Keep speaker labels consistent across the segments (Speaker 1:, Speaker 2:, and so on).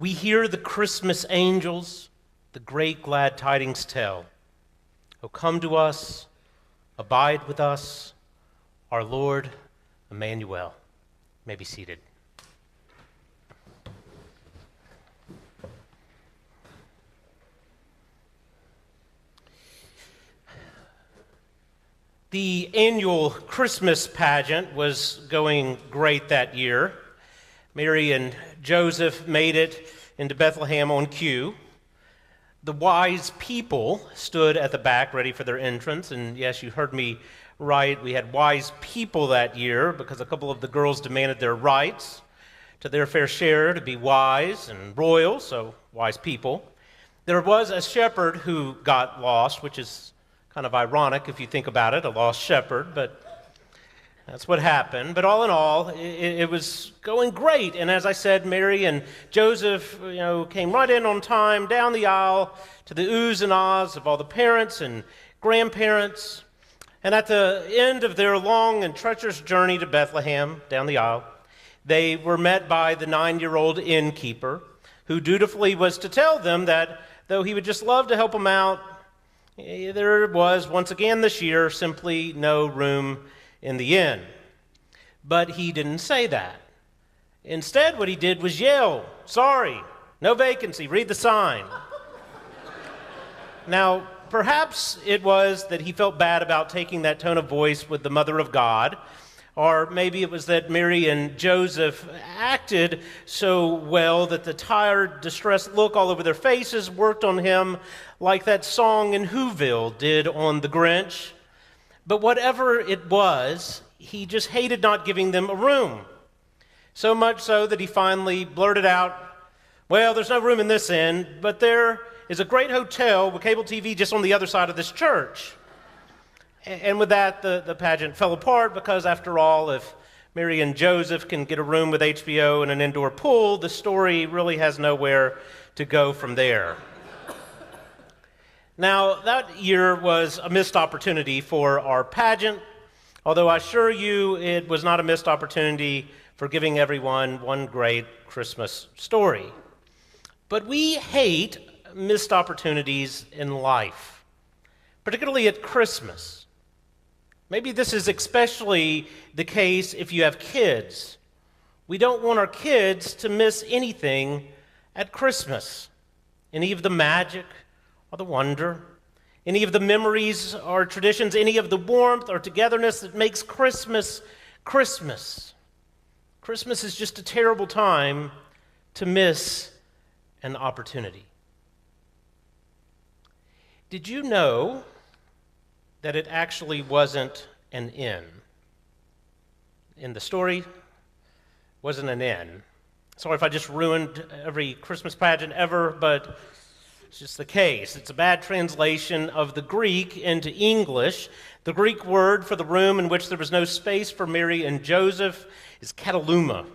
Speaker 1: We hear the Christmas angels, the great glad tidings tell. O come to us, abide with us, our Lord Emmanuel. You may be seated. The annual Christmas pageant was going great that year. Mary and Joseph made it into Bethlehem on cue. The wise people stood at the back ready for their entrance, and yes, you heard me right. We had wise people that year because a couple of the girls demanded their rights to their fair share to be wise and royal, so wise people. There was a shepherd who got lost, which is kind of ironic if you think about it, a lost shepherd, but that's what happened. But all in all, it was going great. And as I said, Mary and Joseph, came right in on time, down the aisle, to the oohs and ahs of all the parents and grandparents. And at the end of their long and treacherous journey to Bethlehem, down the aisle, they were met by the 9-year-old innkeeper, who dutifully was to tell them that though he would just love to help them out, there was, once again this year, simply no room in the inn. But he didn't say that. Instead, what he did was yell, "Sorry, no vacancy, read the sign." Now, perhaps it was that he felt bad about taking that tone of voice with the Mother of God, or maybe it was that Mary and Joseph acted so well that the tired, distressed look all over their faces worked on him like that song in Whoville did on the Grinch. But whatever it was, he just hated not giving them a room. So much so that he finally blurted out, "Well, there's no room in this inn, but there is a great hotel with cable TV just on the other side of this church." And with that, the pageant fell apart because, after all, if Mary and Joseph can get a room with HBO and an indoor pool, the story really has nowhere to go from there. Now, that year was a missed opportunity for our pageant, although I assure you it was not a missed opportunity for giving everyone one great Christmas story. But we hate missed opportunities in life, particularly at Christmas. Maybe this is especially the case if you have kids. We don't want our kids to miss anything at Christmas, any of the magic or the wonder, any of the memories or traditions, any of the warmth or togetherness that makes Christmas Christmas. Christmas is just a terrible time to miss an opportunity. Did you know that it actually wasn't an inn? In the story, wasn't an inn. Sorry if I just ruined every Christmas pageant ever, but it's just the case. It's a bad translation of the Greek into English. The Greek word for the room in which there was no space for Mary and Joseph is kataluma,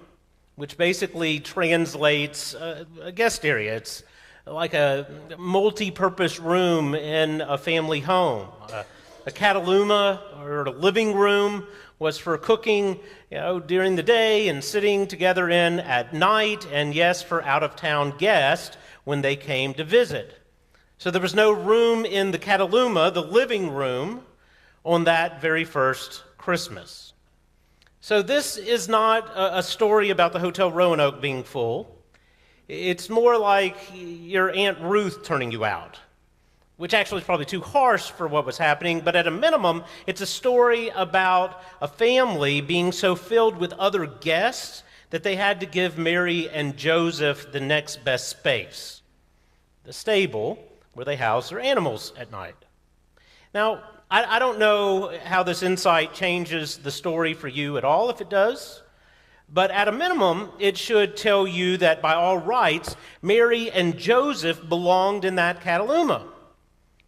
Speaker 1: which basically translates a guest area. It's like a multi-purpose room in a family home. A kataluma, or a living room, was for cooking during the day and sitting together in at night, and yes, for out-of-town guests when they came to visit. So there was no room in the kataluma, the living room, on that very first Christmas. So this is not a story about the Hotel Roanoke being full. It's more like your Aunt Ruth turning you out, which actually is probably too harsh for what was happening, but at a minimum, it's a story about a family being so filled with other guests that they had to give Mary and Joseph the next best space, the stable where they house their animals at night. Now, I don't know how this insight changes the story for you at all, if it does, but at a minimum, it should tell you that by all rights, Mary and Joseph belonged in that kataluma,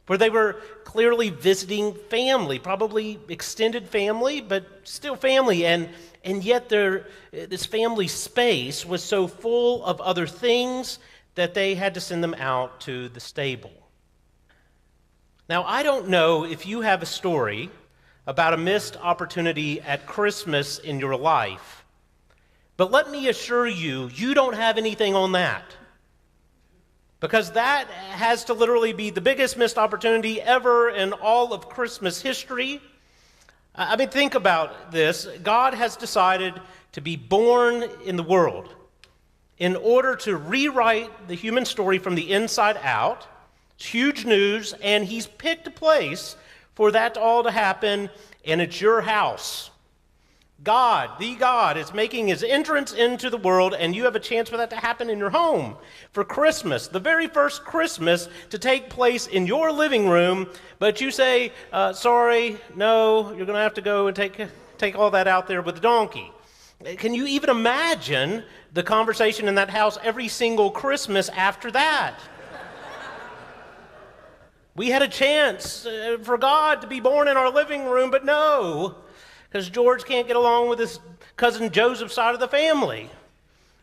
Speaker 1: where they were clearly visiting family, probably extended family, but still family, and yet this family space was so full of other things that they had to send them out to the stable. Now, I don't know if you have a story about a missed opportunity at Christmas in your life, but let me assure you, you don't have anything on that. Because that has to literally be the biggest missed opportunity ever in all of Christmas history. I mean, think about this. God has decided to be born in the world in order to rewrite the human story from the inside out. It's huge news, and he's picked a place for that all to happen, and it's your house. God, the God, is making his entrance into the world, and you have a chance for that to happen in your home for Christmas, the very first Christmas to take place in your living room, but you say, sorry, no, you're going to have to go and take all that out there with the donkey. Can you even imagine the conversation in that house every single Christmas after that? We had a chance for God to be born in our living room, but no, because George can't get along with his cousin Joseph's side of the family.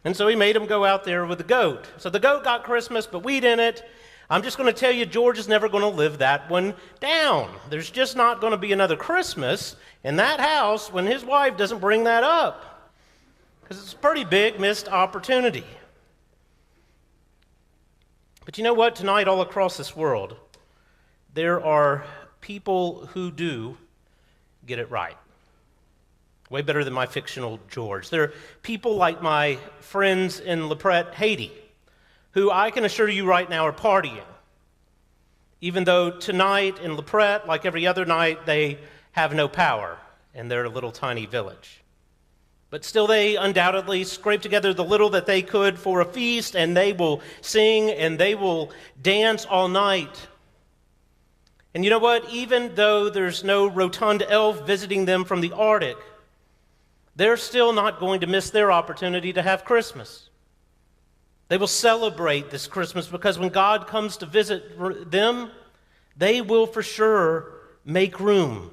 Speaker 1: And so he made him go out there with the goat. So the goat got Christmas, but we didn't. I'm just going to tell you, George is never going to live that one down. There's just not going to be another Christmas in that house when his wife doesn't bring that up. Because it's a pretty big missed opportunity. But you know what? Tonight, all across this world, there are people who do get it right. Way better than my fictional George. There are people like my friends in La Prette, Haiti, who I can assure you right now are partying. Even though tonight in La Prette, like every other night, they have no power in their little tiny village. But still they undoubtedly scrape together the little that they could for a feast, and they will sing and they will dance all night. And you know what? Even though there's no rotund elf visiting them from the Arctic, they're still not going to miss their opportunity to have Christmas. They will celebrate this Christmas because when God comes to visit them, they will for sure make room.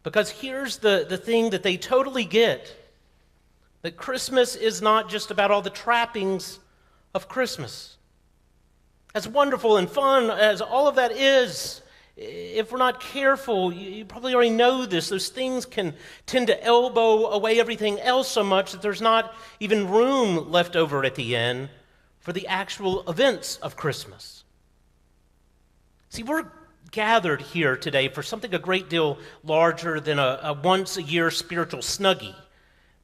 Speaker 1: Because here's the thing that they totally get, that Christmas is not just about all the trappings of Christmas. As wonderful and fun as all of that is, if we're not careful, you probably already know this, those things can tend to elbow away everything else so much that there's not even room left over at the end for the actual events of Christmas. See, we're gathered here today for something a great deal larger than a once-a-year spiritual Snuggie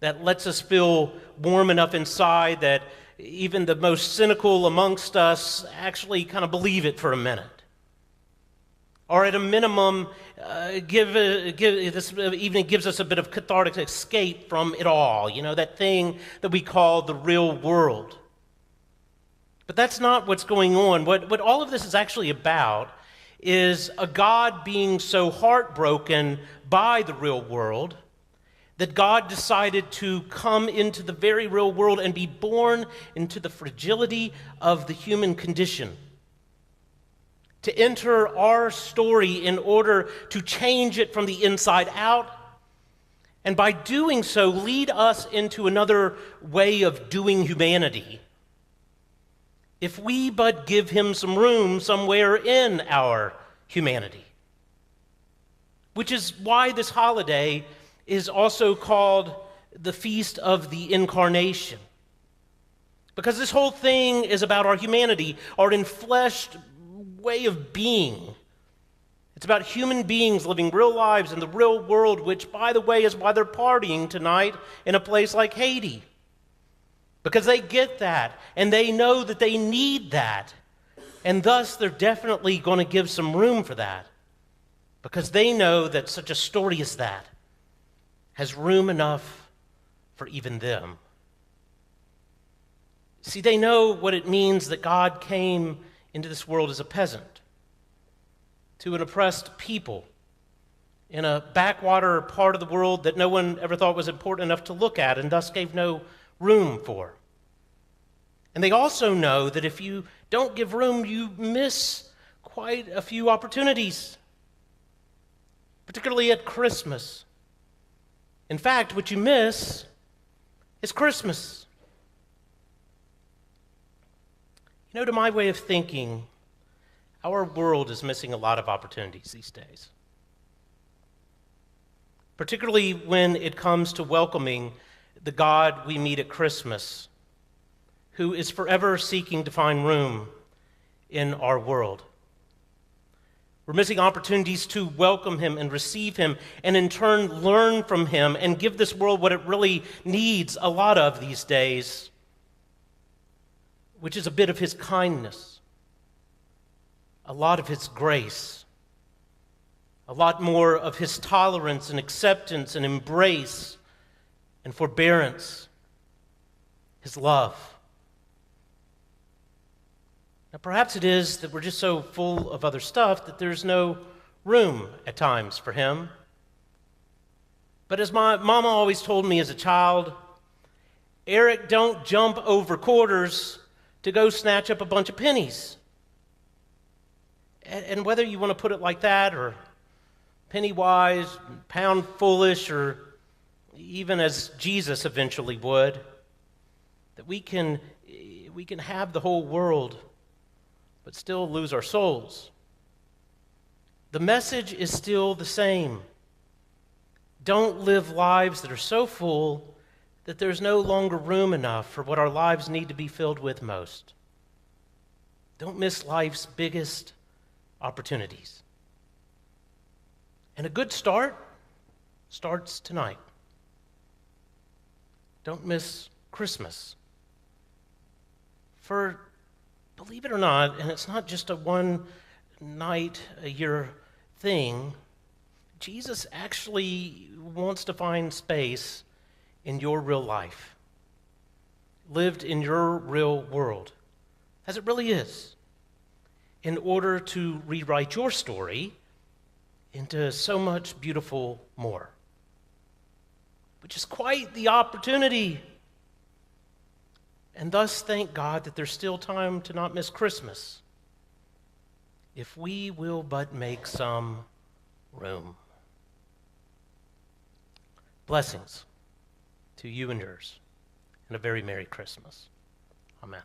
Speaker 1: that lets us feel warm enough inside that even the most cynical amongst us actually kind of believe it for a minute. Or at a minimum, this evening gives us a bit of cathartic escape from it all, that thing that we call the real world. But that's not what's going on. What all of this is actually about is a God being so heartbroken by the real world that God decided to come into the very real world and be born into the fragility of the human condition, to enter our story in order to change it from the inside out, and by doing so, lead us into another way of doing humanity, if we but give him some room somewhere in our humanity. Which is why this holiday is also called the Feast of the Incarnation. Because this whole thing is about our humanity, our enfleshed way of being. It's about human beings living real lives in the real world, which, by the way, is why they're partying tonight in a place like Haiti. Because they get that, and they know that they need that, and thus they're definitely going to give some room for that, because they know that such a story as that has room enough for even them. See, they know what it means that God came into this world as a peasant, to an oppressed people, in a backwater part of the world that no one ever thought was important enough to look at and thus gave no room for. And they also know that if you don't give room, you miss quite a few opportunities, particularly at Christmas. In fact, what you miss is Christmas. To my way of thinking, our world is missing a lot of opportunities these days, particularly when it comes to welcoming the God we meet at Christmas who is forever seeking to find room in our world. We're missing opportunities to welcome him and receive him and in turn learn from him and give this world what it really needs a lot of these days, which is a bit of his kindness, a lot of his grace, a lot more of his tolerance and acceptance and embrace and forbearance, his love. Now, perhaps it is that we're just so full of other stuff that there's no room at times for him. But as my mama always told me as a child, Eric, don't jump over quarters to go snatch up a bunch of pennies. And whether you want to put it like that, or penny wise, pound foolish, or even as Jesus eventually would, that we can have the whole world but still lose our souls. The message is still the same. Don't live lives that are so full that there's no longer room enough for what our lives need to be filled with most. Don't miss life's biggest opportunities. And a good start starts tonight. Don't miss Christmas. For believe it or not, and it's not just a one night a year thing, Jesus actually wants to find space in your real life, lived in your real world, as it really is, in order to rewrite your story into so much beautiful more, which is quite the opportunity. And thus, thank God that there's still time to not miss Christmas, if we will but make some room. Blessings to you and yours, and a very Merry Christmas. Amen.